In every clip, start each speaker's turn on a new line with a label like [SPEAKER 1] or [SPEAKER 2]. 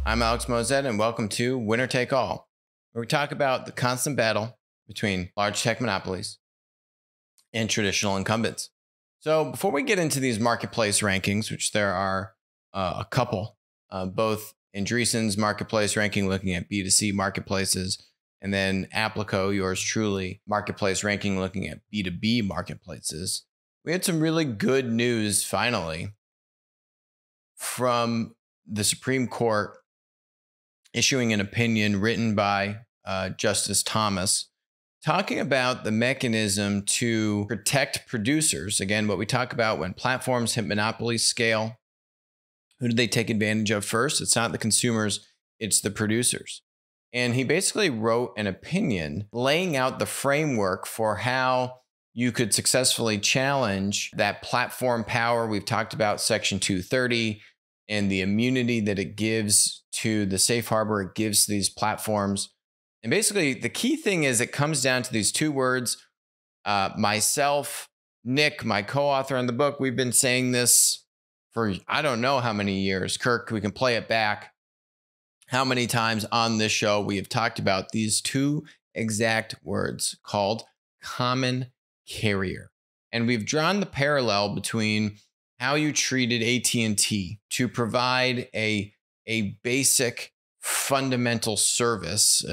[SPEAKER 1] I'm Alex Mozet, and welcome to Winner Take All, where we talk about the constant battle between large tech monopolies and traditional incumbents. So before we get into these marketplace rankings, which there are a couple, both Andreessen's marketplace ranking looking at B2C marketplaces, and then Applico, yours truly, marketplace ranking looking at B2B marketplaces, we had some really good news finally from the Supreme Court issuing an opinion written by Justice Thomas, talking about the mechanism to protect producers. Again, what we talk about when platforms hit monopoly scale, who do they take advantage of first? It's not the consumers, it's the producers. And he basically wrote an opinion laying out the framework for how you could successfully challenge that platform power. We've talked about Section 230 and the immunity that it gives to the safe harbor it gives to these platforms. And basically, the key thing is it comes down to these two words. Myself, Nick, my co-author on the book, we've been saying this for I don't know how many years. Kirk, we can play it back. How many times on this show we have talked about these two exact words called common carrier. And we've drawn the parallel between how you treated AT&T to provide a basic fundamental service,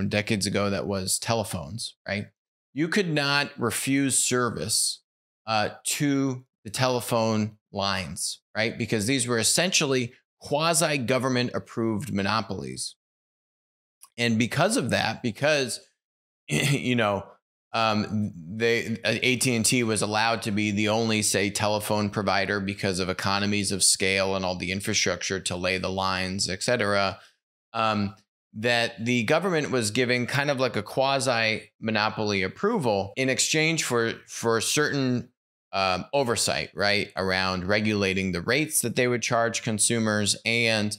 [SPEAKER 1] decades ago that was telephones, right? You could not refuse service to the telephone lines, right? Because these were essentially quasi-government approved monopolies. And because of that, AT&T was allowed to be the only, say, telephone provider because of economies of scale and all the infrastructure to lay the lines, et cetera, that the government was giving kind of like a quasi-monopoly approval in exchange for certain oversight, right, around regulating the rates that they would charge consumers and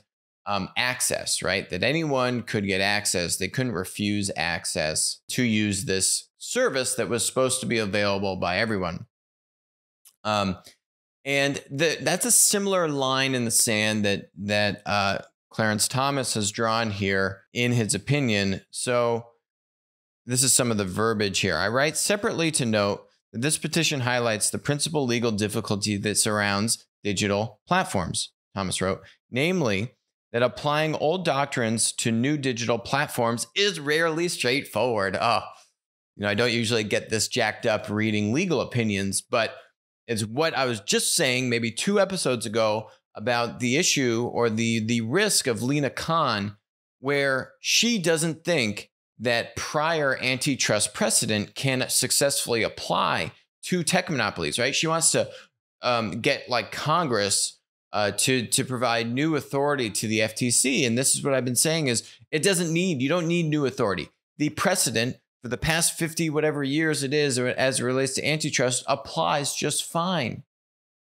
[SPEAKER 1] access, right, that anyone could get access. They couldn't refuse access to use this service that was supposed to be available by everyone. That's a similar line in the sand that Clarence Thomas has drawn here in his opinion. So this is some of the verbiage here. I write separately to note that this petition highlights the principal legal difficulty that surrounds digital platforms, Thomas wrote, namely that applying old doctrines to new digital platforms is rarely straightforward. I don't usually get this jacked up reading legal opinions, but it's what I was just saying maybe 2 episodes ago about the issue or the risk of Lena Khan, where she doesn't think that prior antitrust precedent can successfully apply to tech monopolies, right? She wants to get like Congress to provide new authority to the FTC. And this is what I've been saying is you don't need new authority. The precedent for the past 50 whatever years it is, or as it relates to antitrust, applies just fine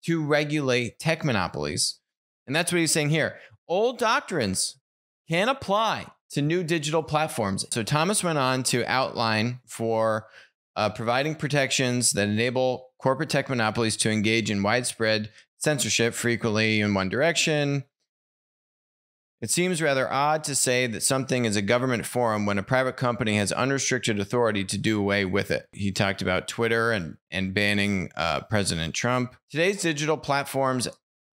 [SPEAKER 1] to regulate tech monopolies. And that's what he's saying here. Old doctrines can apply to new digital platforms. So Thomas went on to outline for providing protections that enable corporate tech monopolies to engage in widespread censorship frequently in one direction. It seems rather odd to say that something is a government forum when a private company has unrestricted authority to do away with it. He talked about Twitter and banning President Trump. Today's digital platforms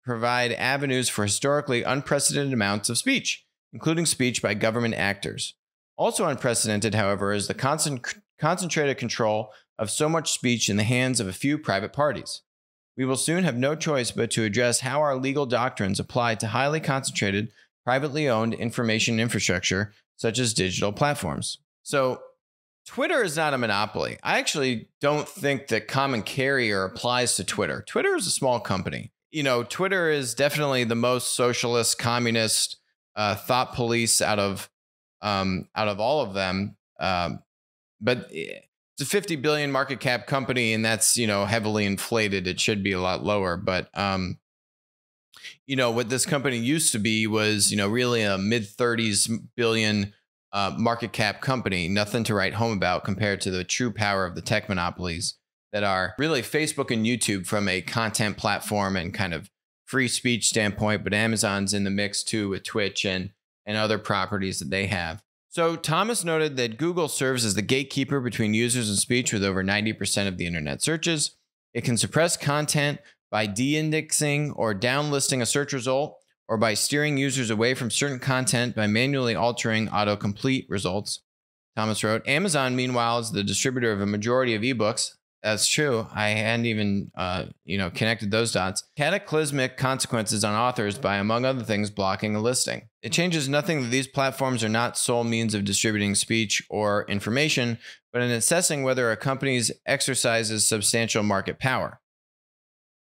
[SPEAKER 1] provide avenues for historically unprecedented amounts of speech, including speech by government actors. Also unprecedented, however, is the concentrated control of so much speech in the hands of a few private parties. We will soon have no choice but to address how our legal doctrines apply to highly concentrated, privately owned information infrastructure, such as digital platforms. So Twitter is not a monopoly. I actually don't think that common carrier applies to Twitter. Twitter is a small company. Twitter is definitely the most socialist, communist thought police out of all of them. But it's a 50 billion market cap company, and that's, heavily inflated. It should be a lot lower. But, what this company used to be was, really a mid-30s billion market cap company. Nothing to write home about compared to the true power of the tech monopolies that are really Facebook and YouTube from a content platform and kind of free speech standpoint. But Amazon's in the mix too with Twitch and and other properties that they have. So Thomas noted that Google serves as the gatekeeper between users and speech with over 90% of the internet searches. It can suppress content by de-indexing or downlisting a search result, or by steering users away from certain content by manually altering autocomplete results. Thomas wrote, Amazon, meanwhile, is the distributor of a majority of ebooks. That's true. I hadn't even, connected those dots. Cataclysmic consequences on authors by, among other things, blocking a listing. It changes nothing that these platforms are not sole means of distributing speech or information, but in assessing whether a company exercises substantial market power.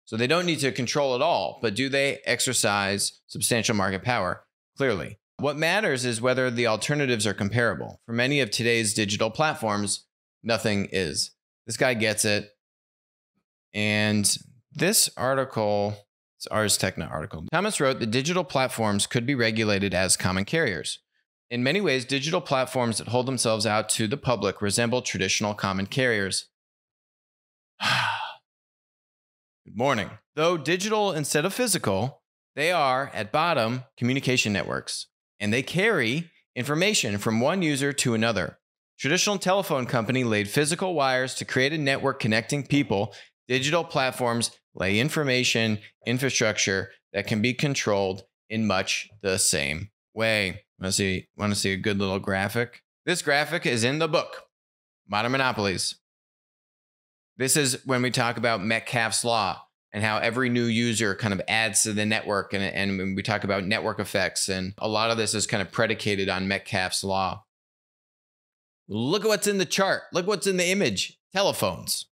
[SPEAKER 1] So they don't need to control it all, but do they exercise substantial market power? Clearly. What matters is whether the alternatives are comparable. For many of today's digital platforms, nothing is. This guy gets it. And this article, it's Ars Techna article. Thomas wrote that digital platforms could be regulated as common carriers. In many ways, digital platforms that hold themselves out to the public resemble traditional common carriers. Good morning. Though digital instead of physical, they are, at bottom, communication networks, and they carry information from one user to another. Traditional telephone company laid physical wires to create a network connecting people. Digital platforms lay information infrastructure that can be controlled in much the same way. Want to see a good little graphic? This graphic is in the book, Modern Monopolies. This is when we talk about Metcalfe's law and how every new user kind of adds to the network. And when we talk about network effects, and a lot of this is kind of predicated on Metcalfe's law. Look at what's in the chart. Look what's in the image. Telephones.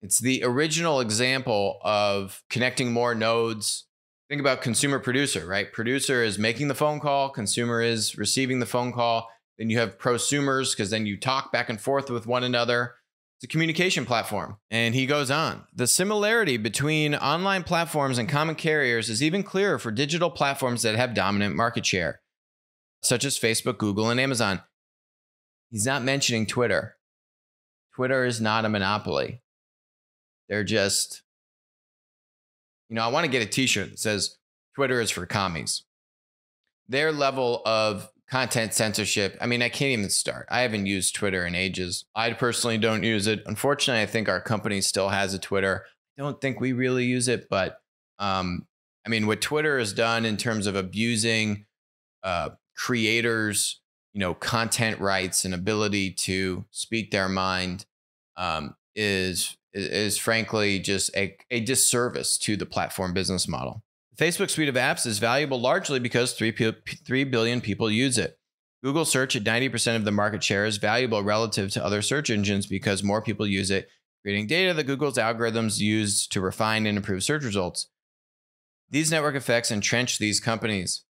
[SPEAKER 1] It's the original example of connecting more nodes. Think about consumer producer, right? Producer is making the phone call. Consumer is receiving the phone call. Then you have prosumers, because then you talk back and forth with one another. It's a communication platform. And he goes on. The similarity between online platforms and common carriers is even clearer for digital platforms that have dominant market share, such as Facebook, Google, and Amazon. He's not mentioning Twitter. Twitter is not a monopoly. They're just, I want to get a t-shirt that says Twitter is for commies. Their level of content censorship, I can't even start. I haven't used Twitter in ages. I personally don't use it. Unfortunately, I think our company still has a Twitter. I don't think we really use it, but what Twitter has done in terms of abusing creators, content rights and ability to speak their mind is frankly just a disservice to the platform business model. Facebook suite of apps is valuable largely because 3 billion people use it. Google search at 90% of the market share is valuable relative to other search engines because more people use it, creating data that Google's algorithms use to refine and improve search results. These network effects entrench these companies.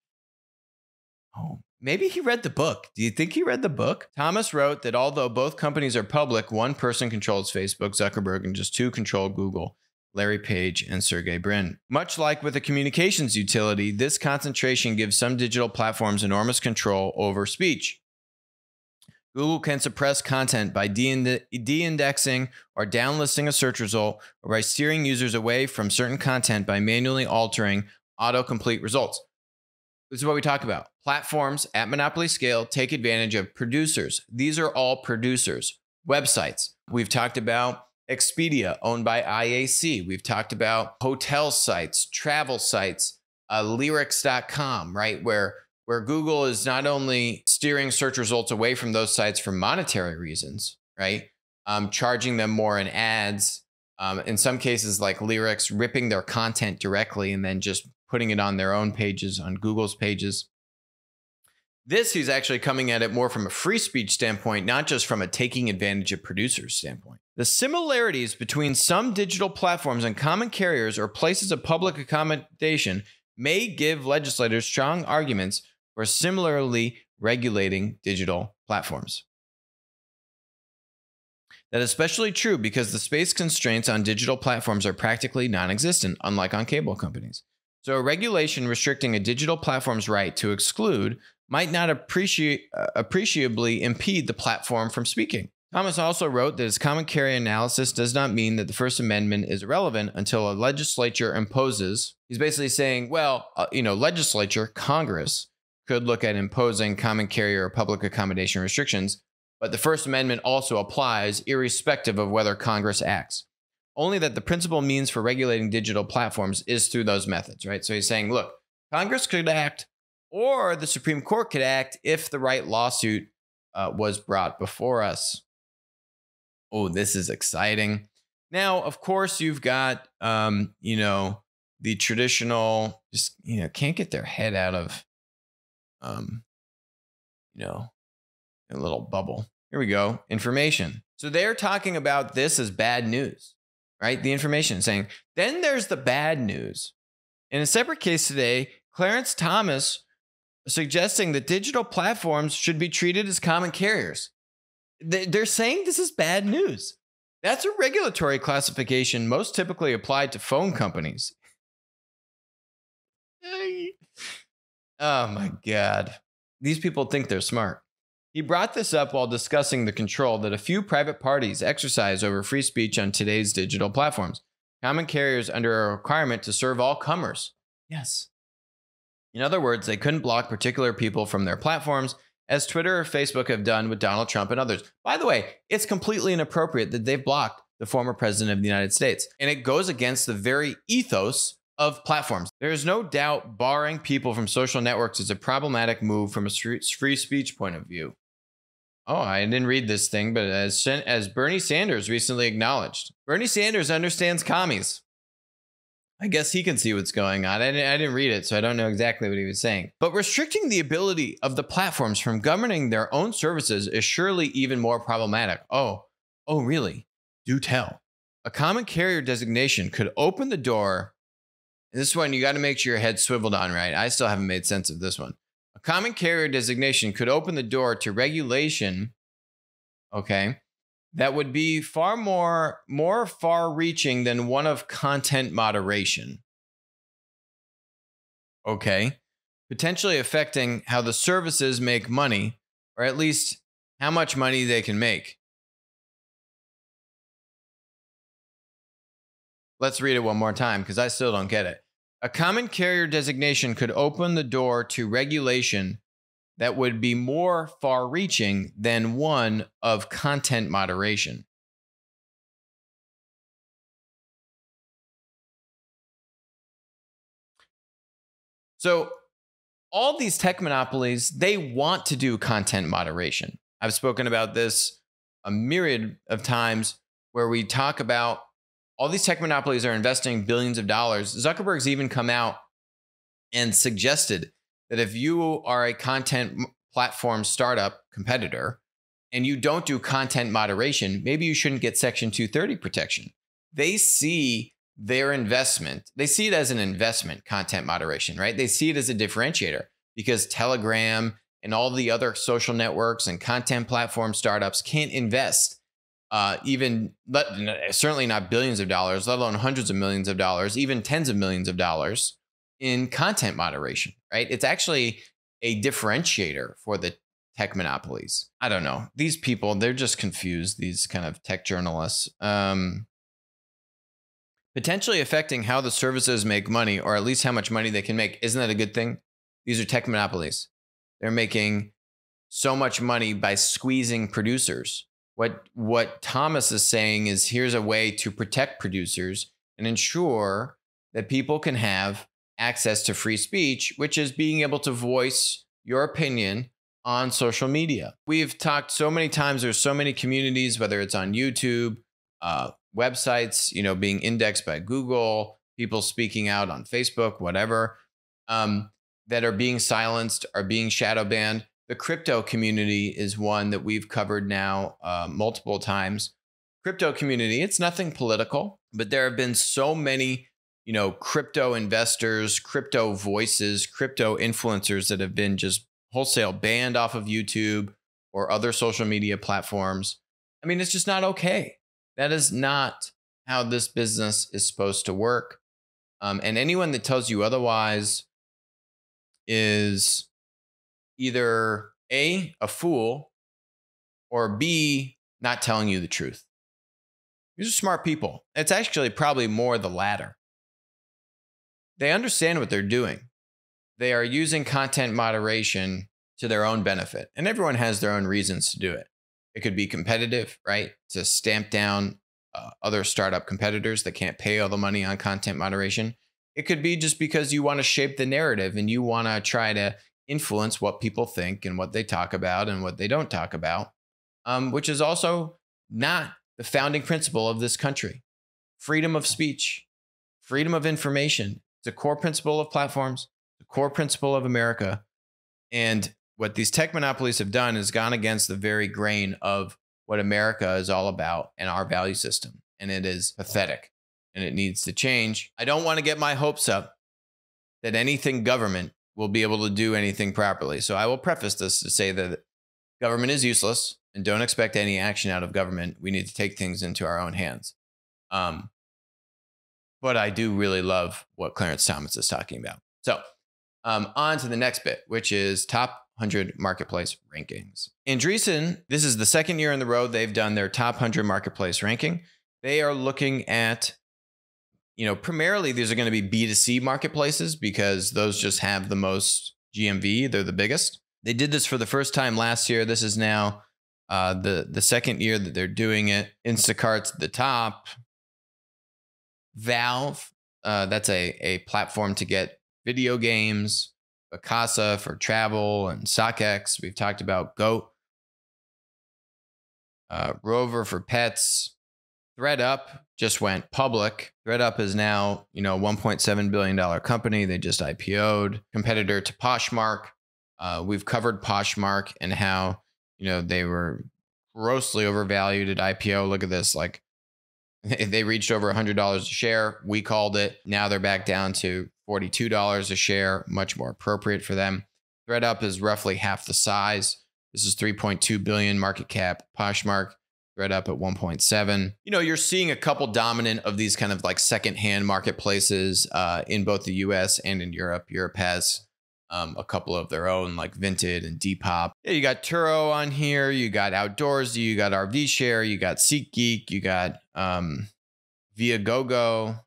[SPEAKER 1] Oh, maybe he read the book. Do you think he read the book? Thomas wrote that although both companies are public, one person controls Facebook, Zuckerberg, and just two control Google, Larry Page and Sergey Brin. Much like with a communications utility, this concentration gives some digital platforms enormous control over speech. Google can suppress content by de-indexing or downlisting a search result, or by steering users away from certain content by manually altering autocomplete results. This is what we talk about. Platforms at monopoly scale take advantage of producers. These are all producers. Websites. We've talked about Expedia, owned by IAC. We've talked about hotel sites, travel sites, lyrics.com, right? Where Google is not only steering search results away from those sites for monetary reasons, right? Charging them more in ads. In some cases, like Lyrics, ripping their content directly and then just putting it on their own pages, on Google's pages. He's actually coming at it more from a free speech standpoint, not just from a taking advantage of producers standpoint. The similarities between some digital platforms and common carriers or places of public accommodation may give legislators strong arguments for similarly regulating digital platforms. That is especially true because the space constraints on digital platforms are practically non-existent, unlike on cable companies. So a regulation restricting a digital platform's right to exclude might not appreciably impede the platform from speaking. Thomas also wrote that his common carrier analysis does not mean that the First Amendment is irrelevant until a legislature imposes. He's basically saying, well, legislature, Congress, could look at imposing common carrier or public accommodation restrictions, but the First Amendment also applies irrespective of whether Congress acts. Only that the principal means for regulating digital platforms is through those methods, right? So he's saying, look, Congress could act or the Supreme Court could act if the right lawsuit was brought before us. Oh, this is exciting. Now, of course, you've got, the traditional, just, can't get their head out of, a little bubble. Here we go. Information. So they're talking about this as bad news, right? The information saying, then there's the bad news. In a separate case today, Clarence Thomas suggesting that digital platforms should be treated as common carriers. They're saying this is bad news. That's a regulatory classification most typically applied to phone companies. Oh my God. These people think they're smart. He brought this up while discussing the control that a few private parties exercise over free speech on today's digital platforms. Common carriers under a requirement to serve all comers. Yes. In other words, they couldn't block particular people from their platforms, as Twitter or Facebook have done with Donald Trump and others. By the way, it's completely inappropriate that they've blocked the former president of the United States. And it goes against the very ethos of platforms. There is no doubt barring people from social networks is a problematic move from a free speech point of view. Oh, I didn't read this thing, but as Bernie Sanders recently acknowledged, Bernie Sanders understands commies. I guess he can see what's going on. I didn't read it, so I don't know exactly what he was saying. But restricting the ability of the platforms from governing their own services is surely even more problematic. Oh, really? Do tell. A common carrier designation could open the door. This one, you got to make sure your head's swiveled on right. I still haven't made sense of this one. A common carrier designation could open the door to regulation, okay, that would be far more far-reaching than one of content moderation. Okay. Potentially affecting how the services make money, or at least how much money they can make. Let's read it one more time because I still don't get it. A common carrier designation could open the door to regulation that would be more far-reaching than one of content moderation. So all these tech monopolies, they want to do content moderation. I've spoken about this a myriad of times where we talk about all these tech monopolies are investing billions of dollars. Zuckerberg's even come out and suggested that if you are a content platform startup competitor and you don't do content moderation, maybe you shouldn't get Section 230 protection. They see their investment. They see it as an investment, content moderation, right? They see it as a differentiator because Telegram and all the other social networks and content platform startups can't invest certainly not billions of dollars, let alone hundreds of millions of dollars, even tens of millions of dollars in content moderation, right? It's actually a differentiator for the tech monopolies. I don't know. These people, they're just confused, these kind of tech journalists. Potentially affecting how the services make money, or at least how much money they can make. Isn't that a good thing? These are tech monopolies. They're making so much money by squeezing producers. What Thomas is saying is here's a way to protect producers and ensure that people can have access to free speech, which is being able to voice your opinion on social media. We've talked so many times, there's so many communities, whether it's on YouTube, websites, being indexed by Google, people speaking out on Facebook, whatever, that are being silenced, are being shadow banned. The crypto community is one that we've covered now multiple times. Crypto community, it's nothing political, but there have been so many, crypto investors, crypto voices, crypto influencers that have been just wholesale banned off of YouTube or other social media platforms. I mean, it's just not okay. That is not how this business is supposed to work. And anyone that tells you otherwise is either A, a fool, or B, not telling you the truth. These are smart people. It's actually probably more the latter. They understand what they're doing. They are using content moderation to their own benefit. And everyone has their own reasons to do it. It could be competitive, right? To stamp down other startup competitors that can't pay all the money on content moderation. It could be just because you want to shape the narrative and you want to try to influence what people think and what they talk about and what they don't talk about, which is also not the founding principle of this country. Freedom of speech, freedom of information. It's a core principle of platforms, the core principle of America. And what these tech monopolies have done is gone against the very grain of what America is all about and our value system. And it is pathetic and it needs to change. I don't want to get my hopes up that anything government will be able to do anything properly. So I will preface this to say that government is useless and don't expect any action out of government. We need to take things into our own hands. But I do really love what Clarence Thomas is talking about. So on to the next bit, which is top 100 marketplace rankings. Andreessen, this is the second year in the row they've done their top 100 marketplace ranking. They are looking at, primarily these are going to be B2C marketplaces because those just have the most GMV. They're the biggest. They did this for the first time last year. This is now the second year that they're doing it. Instacart's the top. Valve, that's a platform to get video games. Vacasa for travel, and StockX. We've talked about Goat. Rover for pets. ThreadUp just went public. ThreadUp is now, $1.7 billion company. They just IPO'd. Competitor to Poshmark. We've covered Poshmark and how, they were grossly overvalued at IPO. Look at this. Like they reached over $100 a share. We called it. Now they're back down to $42 a share, much more appropriate for them. ThreadUp is roughly half the size. This is 3.2 billion market cap. Poshmark, ThreadUp at 1.7. You're seeing a couple dominant of these kind of like secondhand marketplaces in both the US and in Europe. Europe has a couple of their own, like Vinted and Depop. Yeah, you got Turo on here. You got Outdoorsy. You got RV Share. You got SeatGeek. You got Viagogo.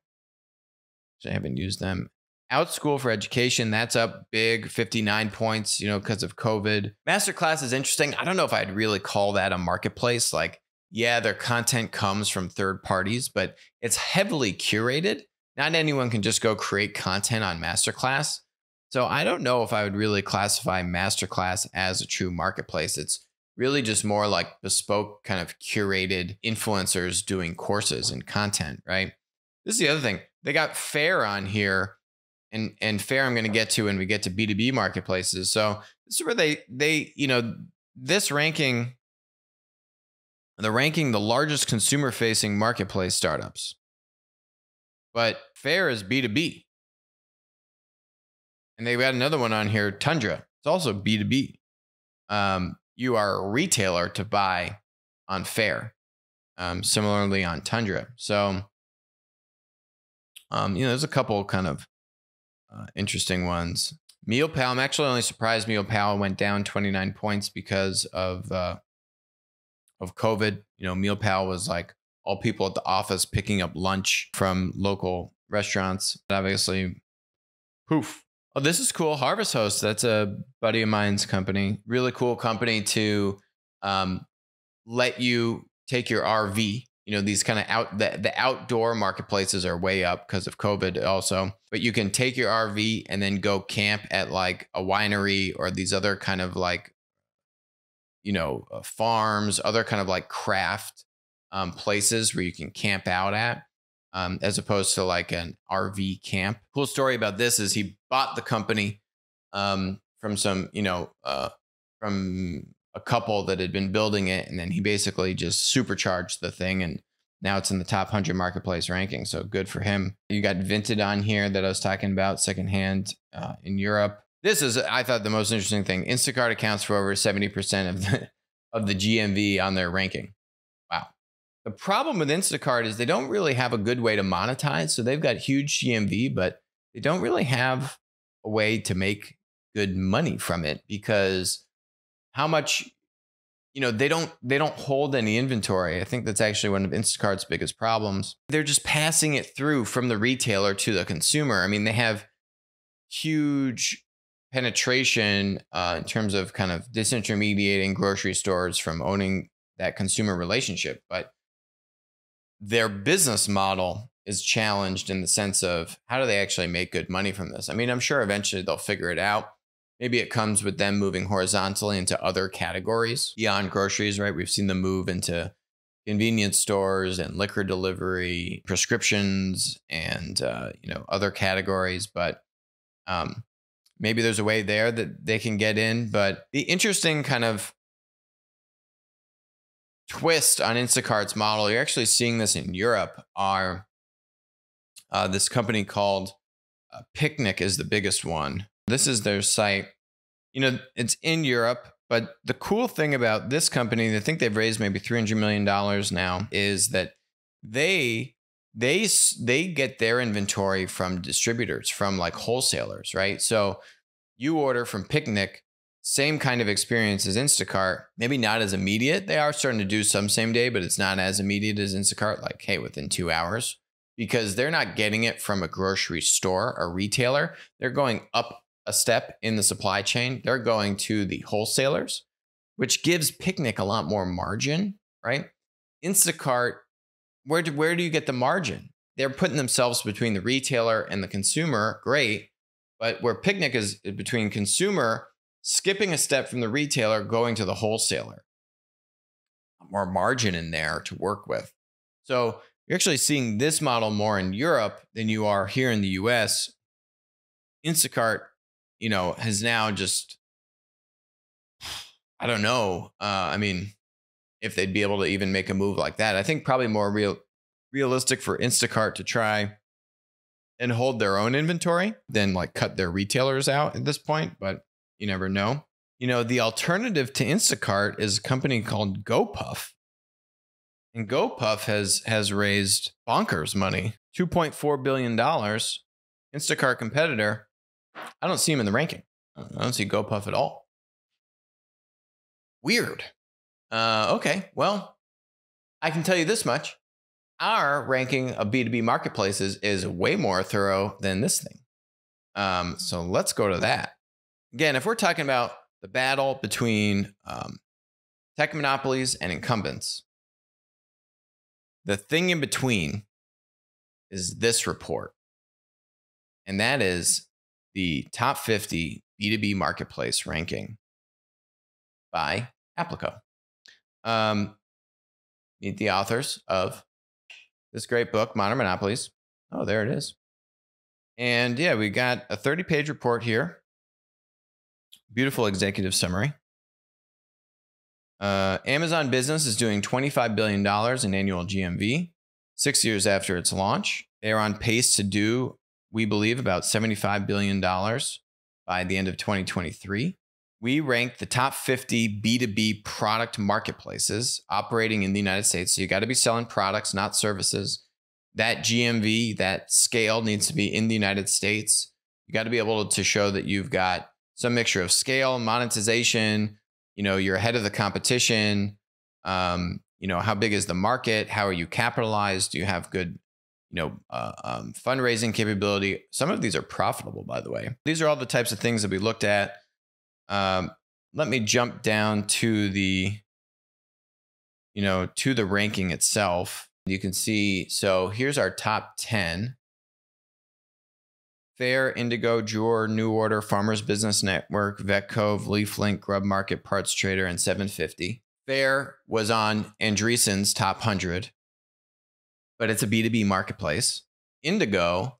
[SPEAKER 1] I haven't used them. OutSchool for Education, that's up big, 59 points, because of COVID. Masterclass is interesting. I don't know if I'd really call that a marketplace. Like, yeah, their content comes from third parties, but it's heavily curated. Not anyone can just go create content on Masterclass. So I don't know if I would really classify Masterclass as a true marketplace. It's really just more like bespoke kind of curated influencers doing courses and content, right? This is the other thing. They got Fair on here. And Fair I'm going to get to when we get to B2B marketplaces. So this is where they this ranking, they're ranking the largest consumer facing marketplace startups. But Fair is B2B. And they've got another one on here, Tundra. It's also B2B. You are a retailer to buy on Fair. Similarly on Tundra. So, there's a couple kind of interesting ones. MealPal, I'm actually only surprised MealPal went down 29 points because of COVID. MealPal was like all people at the office picking up lunch from local restaurants. Obviously, poof. Oh, this is cool. Harvest Host, that's a buddy of mine's company. Really cool company to let you take your RV. These kind of the outdoor marketplaces are way up because of COVID also. But you can take your RV and then go camp at like a winery or these other kind of like, farms, other kind of like craft places where you can camp out at, as opposed to like an RV camp. Cool story about this is he bought the company from some, from a couple that had been building it, and then he basically just supercharged the thing, and now it's in the top 100 marketplace ranking. So good for him. You got Vinted on here that I was talking about, secondhand in Europe. This is, I thought, the most interesting thing. Instacart accounts for over 70% of the GMV on their ranking. Wow. The problem with Instacart is they don't really have a good way to monetize. So they've got huge GMV, but they don't really have a way to make good money from it, because how much they don't hold any inventory. I think that's actually one of Instacart's biggest problems. They're just passing it through from the retailer to the consumer. I mean, they have huge penetration in terms of kind of disintermediating grocery stores from owning that consumer relationship, but their business model is challenged in the sense of how do they actually make good money from this? I mean, I'm sure eventually they'll figure it out. Maybe it comes with them moving horizontally into other categories beyond groceries, right? We've seen them move into convenience stores and liquor delivery, prescriptions, and other categories. But maybe there's a way there that they can get in. But the interesting kind of twist on Instacart's model, you're actually seeing this in Europe, are this company called Picnic is the biggest one. This is their site. It's in Europe, but the cool thing about this company, I think they've raised maybe $300 million now, is that they get their inventory from distributors, from like wholesalers, right? So you order from Picnic, same kind of experience as Instacart, maybe not as immediate. They are starting to do some same day, but it's not as immediate as Instacart, like, hey, within 2 hours, because they're not getting it from a grocery store or retailer. They're going up a step in the supply chain. They're going to the wholesalers, which gives Picnic a lot more margin, right? Instacart, where do you get the margin? They're putting themselves between the retailer and the consumer, great. But where Picnic is between consumer, skipping a step from the retailer, going to the wholesaler. More margin in there to work with. So you're actually seeing this model more in Europe than you are here in the US. Instacart, has now just, I don't know. I mean, if they'd be able to even make a move like that. I think probably more realistic for Instacart to try and hold their own inventory than like cut their retailers out at this point. But you never know. The alternative to Instacart is a company called GoPuff. And GoPuff has raised bonkers money, $2.4 billion. Instacart competitor. I don't see him in the ranking. I don't see GoPuff at all. Weird. Okay, well, I can tell you this much. Our ranking of B2B marketplaces is way more thorough than this thing. So let's go to that. Again, if we're talking about the battle between tech monopolies and incumbents, the thing in between is this report. And that is the top 50 B2B marketplace ranking by Applico. Meet the authors of this great book, Modern Monopolies. Oh, there it is. And yeah, we got a 30-page report here. Beautiful executive summary. Amazon Business is doing $25 billion in annual GMV 6 years after its launch. They are on pace to do, we believe, about $75 billion by the end of 2023. We ranked the top 50 B2B product marketplaces operating in the United States. So you got to be selling products, not services. That GMV, that scale needs to be in the United States. You got to be able to show that you've got some mixture of scale, monetization, you're ahead of the competition. How big is the market? How are you capitalized? Do you have good, fundraising capability? Some of these are profitable, by the way. These are all the types of things that we looked at. Let me jump down to the ranking itself. You can see, so here's our top 10. Fair, Indigo, Jur, New Order, Farmers Business Network, VetCove, LeafLink, Grub Market, Parts Trader, and 750. Fair was on Andreessen's top 100, but it's a B2B marketplace. Indigo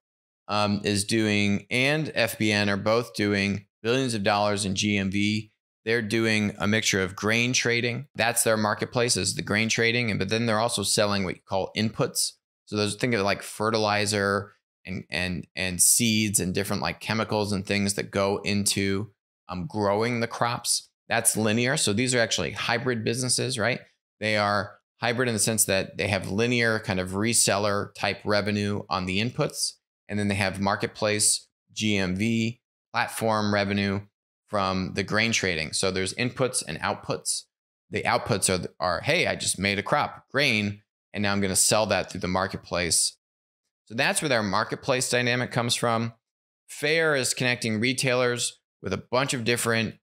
[SPEAKER 1] is doing, and FBN are both doing billions of dollars in GMV. They're doing a mixture of grain trading. That's their marketplace, is the grain trading. But then they're also selling what you call inputs. So those, think of it like fertilizer and seeds and different like chemicals and things that go into growing the crops. That's linear. So these are actually hybrid businesses, right? They are hybrid in the sense that they have linear kind of reseller type revenue on the inputs. And then they have marketplace GMV platform revenue from the grain trading. So there's inputs and outputs. the outputs are, hey, I just made a crop, grain, and now I'm going to sell that through the marketplace. So that's where their marketplace dynamic comes from. Fair is connecting retailers with a bunch of different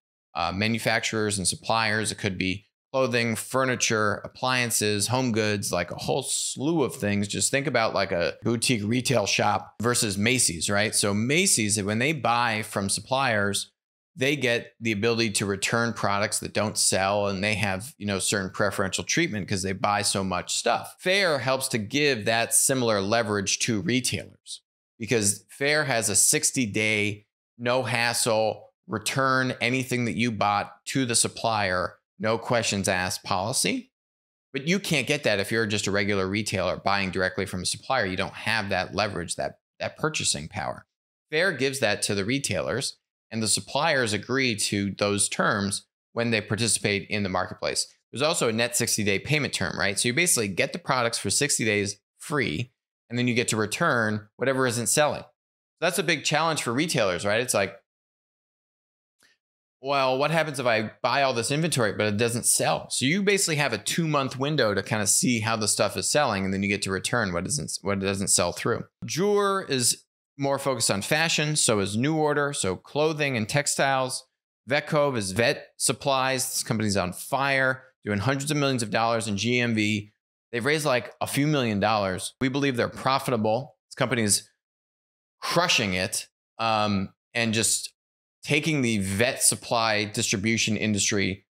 [SPEAKER 1] manufacturers and suppliers. It could be clothing, furniture, appliances, home goods, like a whole slew of things. Just think about like a boutique retail shop versus Macy's, right? So Macy's, when they buy from suppliers, they get the ability to return products that don't sell, and they have, certain preferential treatment because they buy so much stuff. Fair helps to give that similar leverage to retailers because Fair has a 60-day, no hassle, return anything that you bought to the supplier, no questions asked policy. But you can't get that if you're just a regular retailer buying directly from a supplier. You don't have that leverage, that purchasing power. Fair gives that to the retailers, and the suppliers agree to those terms when they participate in the marketplace. There's also a net 60-day payment term, right? So you basically get the products for 60 days free, and then you get to return whatever isn't selling. So that's a big challenge for retailers, right? It's like, well, what happens if I buy all this inventory, but it doesn't sell? So you basically have a 2-month window to kind of see how the stuff is selling, and then you get to return what doesn't sell through. Jeweler is more focused on fashion. So is New Order, so clothing and textiles. Vetcove is vet supplies. This company's on fire, doing hundreds of millions of dollars in GMV. They've raised like a few $1 million. We believe they're profitable. This company is crushing it and just taking the vet supply distribution industry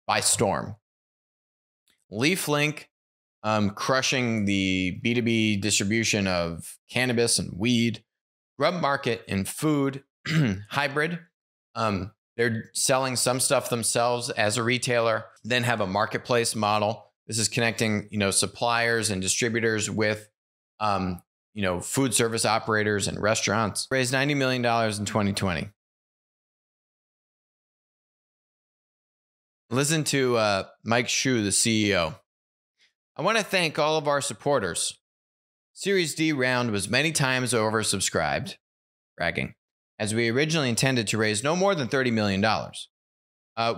[SPEAKER 1] by storm. LeafLink, crushing the B2B distribution of cannabis and weed. Grub Market in food, hybrid. They're selling some stuff themselves as a retailer, then have a marketplace model. This is connecting, suppliers and distributors with, food service operators and restaurants. Raised $90 million in 2020. Listen to Mike Hsu, the CEO. I want to thank all of our supporters. Series D round was many times oversubscribed, bragging, as we originally intended to raise no more than $30 million.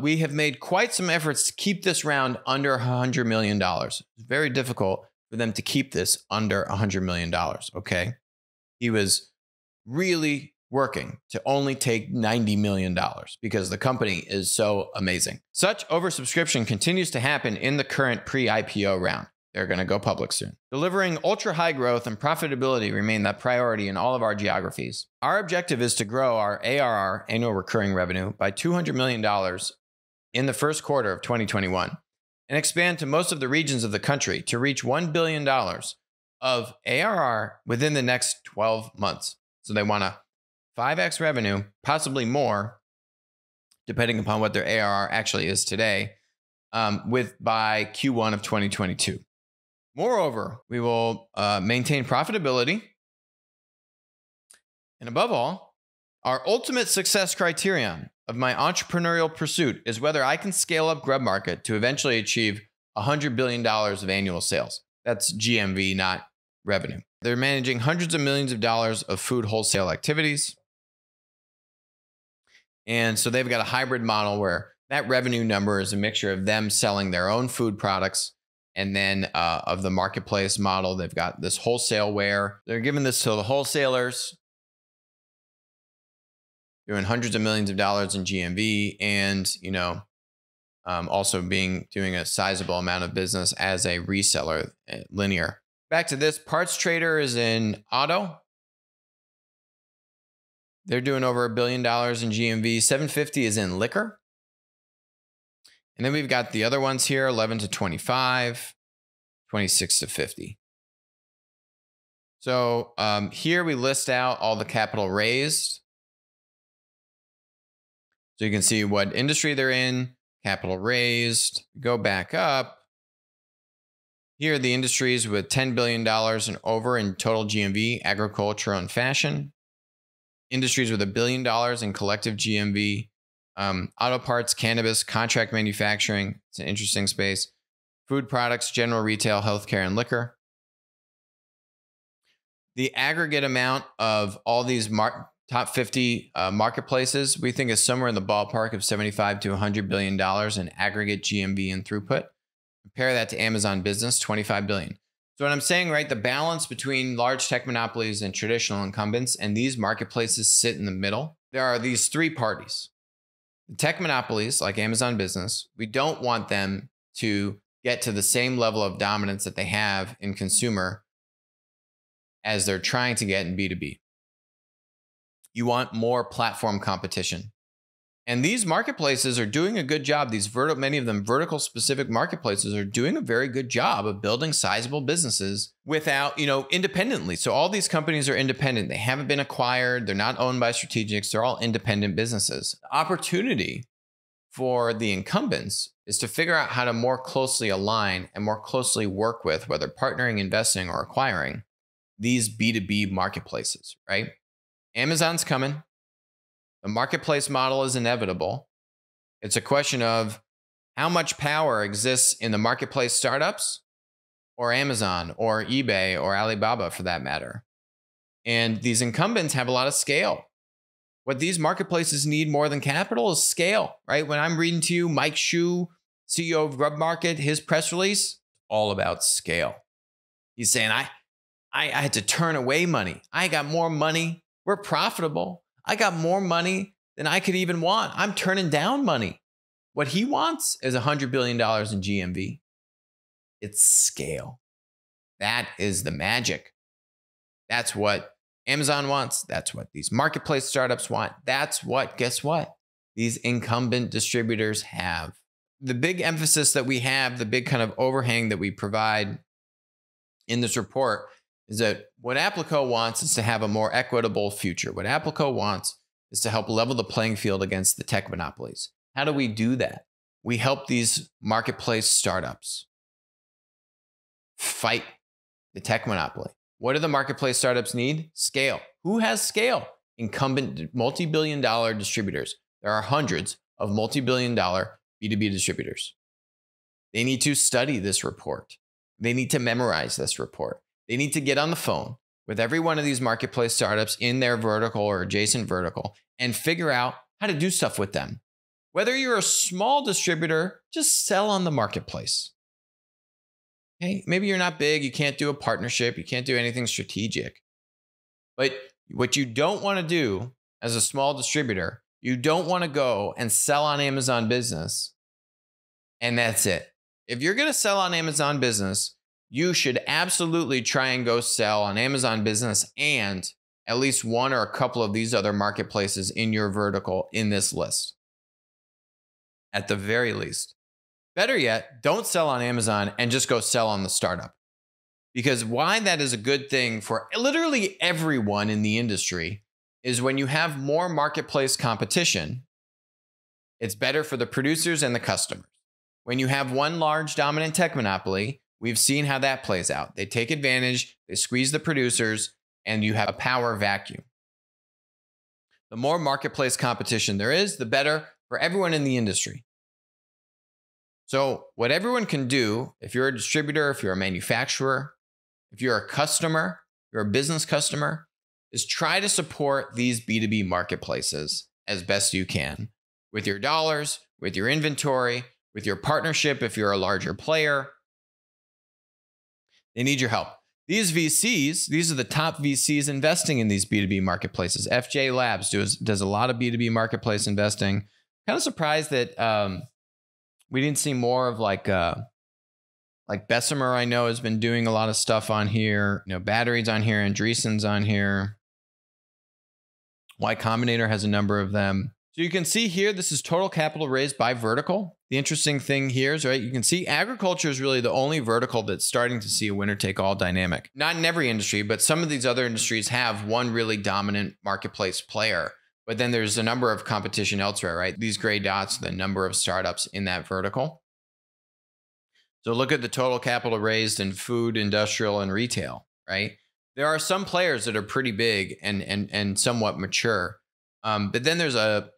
[SPEAKER 1] We have made quite some efforts to keep this round under $100 million. It's very difficult for them to keep this under $100 million, okay? He was really working to only take $90 million because the company is so amazing. Such oversubscription continues to happen in the current pre-IPO round. They're going to go public soon. Delivering ultra high growth and profitability remain the priority in all of our geographies. Our objective is to grow our ARR, annual recurring revenue, by $200 million in the first quarter of 2021 and expand to most of the regions of the country to reach $1 billion of ARR within the next 12 months. So they want to 5x revenue, possibly more, depending upon what their ARR actually is today, by Q1 of 2022. Moreover, we will maintain profitability. And above all, our ultimate success criterion of my entrepreneurial pursuit is whether I can scale up Grub Market to eventually achieve $100 billion of annual sales. That's GMV, not revenue. They're managing hundreds of millions of dollars of food wholesale activities. And so they've got a hybrid model where that revenue number is a mixture of them selling their own food products and then of the marketplace model. They've got this wholesale where they're giving this to the wholesalers, doing hundreds of millions of dollars in GMV, and also doing a sizable amount of business as a reseller, linear. Back to this, Parts Trader is in auto. They're doing over $1 billion in GMV. 750 is in liquor. And then we've got the other ones here, 11 to 25, 26 to 50. So here we list out all the capital raised. So you can see what industry they're in, capital raised. Go back up. Here are the industries with $10 billion and over in total GMV, agriculture and fashion. Industries with $1 billion in collective GMV. Auto parts, cannabis, contract manufacturing. It's an interesting space. Food products, general retail, healthcare, and liquor. The aggregate amount of all these top 50 marketplaces, we think is somewhere in the ballpark of $75 to $100 billion in aggregate GMV and throughput. Compare that to Amazon Business, $25 billion. So what I'm saying, right, the balance between large tech monopolies and traditional incumbents, and these marketplaces sit in the middle. There are these three parties. The tech monopolies, like Amazon Business, we don't want them to get to the same level of dominance that they have in consumer as they're trying to get in B2B. You want more platform competition. And these marketplaces are doing a good job. Many of them vertical specific marketplaces are doing a very good job of building sizable businesses without, independently. So all these companies are independent. They haven't been acquired. They're not owned by strategics. They're all independent businesses. The opportunity for the incumbents is to figure out how to more closely align and more closely work with, whether partnering, investing, or acquiring, these B2B marketplaces, right? Amazon's coming. The marketplace model is inevitable. It's a question of how much power exists in the marketplace startups or Amazon or eBay or Alibaba for that matter. And these incumbents have a lot of scale. What these marketplaces need more than capital is scale, right? When I'm reading to you Mike Hsu, CEO of Grub Market, his press release, all about scale. He's saying, I had to turn away money. I got more money. We're profitable. I got more money than I could even want. I'm turning down money. What he wants is $100 billion in GMV. It's scale. That is the magic. That's what Amazon wants. That's what these marketplace startups want. That's what, guess what? These incumbent distributors have. The big emphasis that we have, the big kind of overhang that we provide in this report is that what Applico wants is to have a more equitable future. What Applico wants is to help level the playing field against the tech monopolies. How do we do that? We help these marketplace startups fight the tech monopoly. What do the marketplace startups need? Scale. Who has scale? Incumbent multi-billion-dollar distributors. There are hundreds of multi-billion-dollar B2B distributors. They need to study this report. They need to memorize this report. They need to get on the phone with every one of these marketplace startups in their vertical or adjacent vertical and figure out how to do stuff with them. Whether you're a small distributor, just sell on the marketplace. Okay? Maybe you're not big, you can't do a partnership, you can't do anything strategic. But what you don't want to do as a small distributor, you don't want to go and sell on Amazon Business, and that's it. If you're going to sell on Amazon Business, you should absolutely try and go sell on Amazon Business and at least one or a couple of these other marketplaces in your vertical in this list. At the very least. Better yet, don't sell on Amazon and just go sell on the startup. Because why that is a good thing for literally everyone in the industry is when you have more marketplace competition, it's better for the producers and the customers. When you have one large dominant tech monopoly, we've seen how that plays out. They take advantage, they squeeze the producers, and you have a power vacuum. The more marketplace competition there is, the better for everyone in the industry. So what everyone can do, if you're a distributor, if you're a manufacturer, if you're a customer, you're a business customer, is try to support these B2B marketplaces as best you can with your dollars, with your inventory, with your partnership if you're a larger player. They need your help. These VCs, these are the top VCs investing in these B2B marketplaces. FJ Labs does a lot of B2B marketplace investing. Kind of surprised that we didn't see more of like Bessemer, I know, has been doing a lot of stuff on here. Batteries on here, Andreessen's on here. Y Combinator has a number of them. So you can see here, this is total capital raised by vertical. The interesting thing here is, right, you can see agriculture is really the only vertical that's starting to see a winner-take-all dynamic. Not in every industry, but some of these other industries have one really dominant marketplace player. But then there's a number of competition elsewhere, right? These gray dots are the number of startups in that vertical. So look at the total capital raised in food, industrial, and retail, right? There are some players that are pretty big and somewhat mature. But then there's a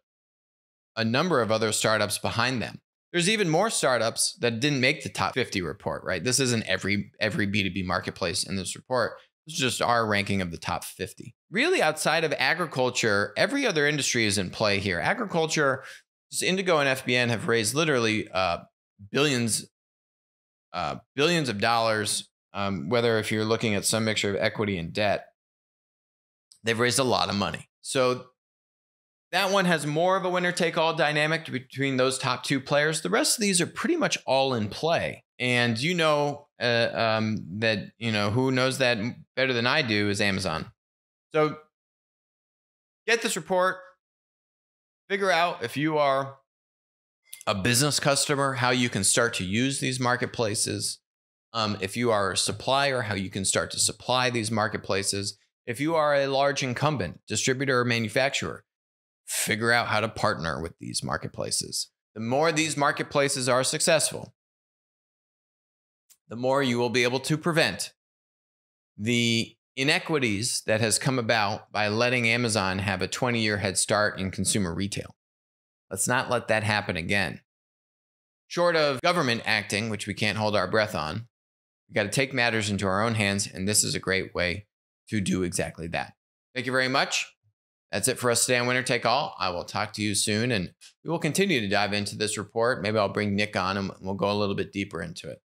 [SPEAKER 1] number of other startups behind them. There's even more startups that didn't make the top 50 report, right? This isn't every B2B marketplace in this report. This is just our ranking of the top 50. Really, outside of agriculture, every other industry is in play here. Agriculture, just Indigo and FBN have raised literally billions of dollars. Whether if you're looking at some mixture of equity and debt, they've raised a lot of money. So that one has more of a winner-take-all dynamic between those top two players. The rest of these are pretty much all in play. And that, who knows that better than I do is Amazon. So get this report, figure out if you are a business customer, how you can start to use these marketplaces. If you are a supplier, how you can start to supply these marketplaces. If you are a large incumbent, distributor or manufacturer, figure out how to partner with these marketplaces. The more these marketplaces are successful, the more you will be able to prevent the inequities that has come about by letting Amazon have a 20-year head start in consumer retail. Let's not let that happen again. Short of government acting, which we can't hold our breath on, we got to take matters into our own hands, and this is a great way to do exactly that. Thank you very much. That's it for us today on Winner Take All. I will talk to you soon, and we will continue to dive into this report. Maybe I'll bring Nick on, and we'll go a little bit deeper into it.